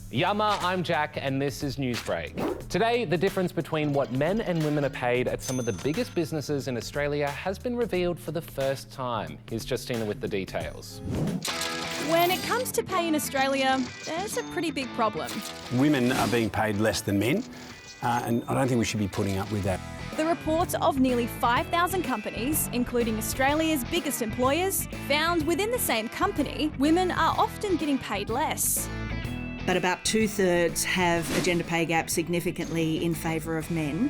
Yama, I'm Jack, and this is Newsbreak. Today, the difference between what men and women are paid at some of the biggest businesses in Australia has been revealed for the first time. Here's Justina with the details. When it comes to pay in Australia, there's a pretty big problem. Women are being paid less than men, and I don't think we should be putting up with that. The report of nearly 5,000 companies, including Australia's biggest employers, found within the same company, women are often getting paid less. But about 2/3 have a gender pay gap significantly in favour of men.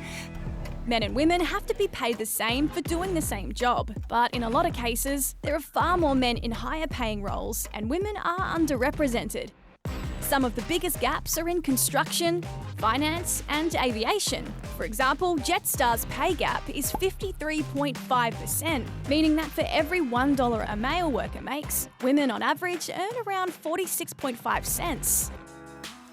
Men and women have to be paid the same for doing the same job, but in a lot of cases, there are far more men in higher paying roles and women are underrepresented. Some of the biggest gaps are in construction, finance and aviation. For example, Jetstar's pay gap is 53.5%, meaning that for every $1 a male worker makes, women on average earn around 46.5 cents.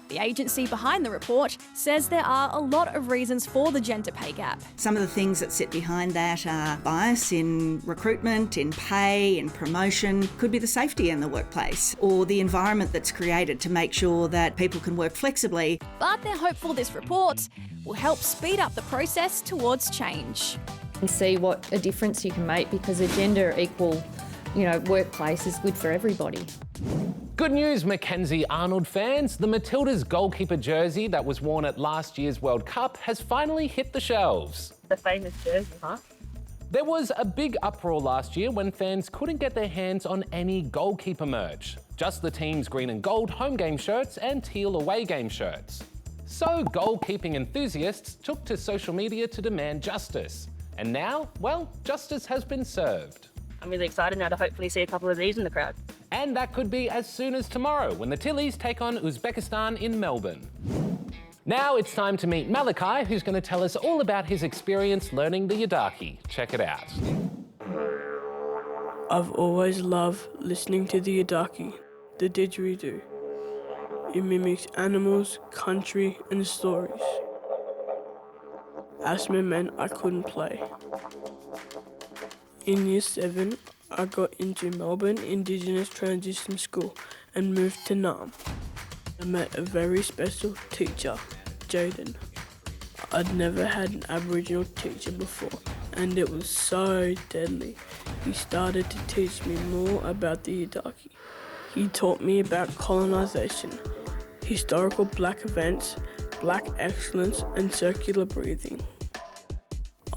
The agency behind the report says there are a lot of reasons for the gender pay gap. Some of the things that sit behind that are bias in recruitment, in pay, in promotion. Could be the safety in the workplace or the environment that's created to make sure that people can work flexibly. But they're hopeful this report will help speed up the process towards change. And see what a difference you can make, because a gender equal, workplace is good for everybody. Good news, Mackenzie Arnold fans. The Matildas goalkeeper jersey that was worn at last year's World Cup has finally hit the shelves. The famous jersey, huh? There was a big uproar last year when fans couldn't get their hands on any goalkeeper merch. Just the team's green and gold home game shirts and teal away game shirts. So goalkeeping enthusiasts took to social media to demand justice. And now, well, justice has been served. I'm really excited now to hopefully see a couple of these in the crowd. And that could be as soon as tomorrow when the Tillies take on Uzbekistan in Melbourne. Now it's time to meet Malachi, who's going to tell us all about his experience learning the Yidaki. Check it out. I've always loved listening to the Yidaki, the didgeridoo. It mimics animals, country and stories. Asthma meant I couldn't play. In Year 7, I got into Melbourne Indigenous Transition School and moved to Naarm. I met a very special teacher, Jaden. I'd never had an Aboriginal teacher before, and it was so deadly. He started to teach me more about the Yidaki. He taught me about colonisation, historical black events, black excellence and circular breathing.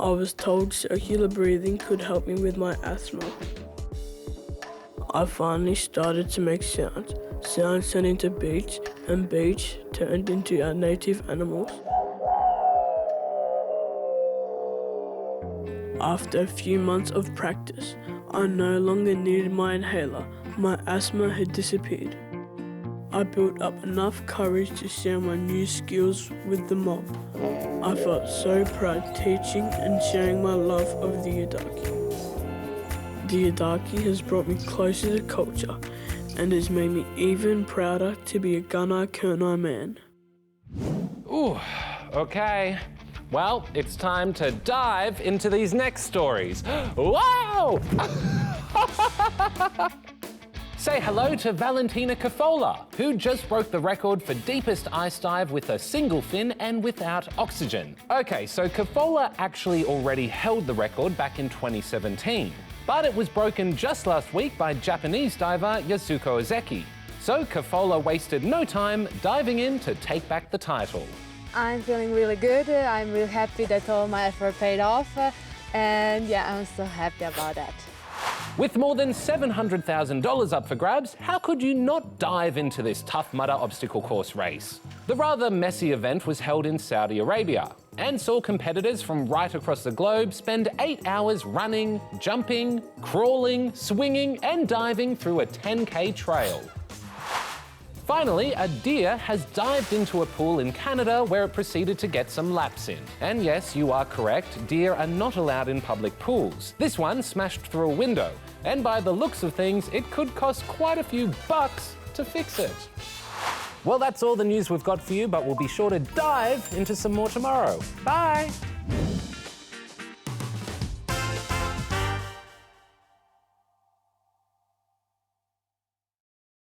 I was told circular breathing could help me with my asthma. I finally started to make sounds. Sounds turned into beats, and beats turned into our native animals. After a few months of practice, I no longer needed my inhaler. My asthma had disappeared. I built up enough courage to share my new skills with the mob. I felt so proud teaching and sharing my love of the Yidaki. The Yidaki has brought me closer to culture and has made me even prouder to be a Gunai Kurnai man. Ooh, okay. Well, it's time to dive into these next stories. Wow! Say hello to Valentina Cafola, who just broke the record for deepest ice dive with a single fin and without oxygen. Okay, so Cafola actually already held the record back in 2017, but it was broken just last week by Japanese diver Yasuko Ozeki. So Cafola wasted no time diving in to take back the title. I'm feeling really good. I'm really happy that all my effort paid off. And yeah, I'm so happy about that. With more than $700,000 up for grabs, how could you not dive into this Tough Mudder obstacle course race? The rather messy event was held in Saudi Arabia and saw competitors from right across the globe spend 8 hours running, jumping, crawling, swinging and diving through a 10K trail. Finally, a deer has dived into a pool in Canada where it proceeded to get some laps in. And yes, you are correct, deer are not allowed in public pools. This one smashed through a window, and by the looks of things, it could cost quite a few bucks to fix it. Well, that's all the news we've got for you, but we'll be sure to dive into some more tomorrow. Bye!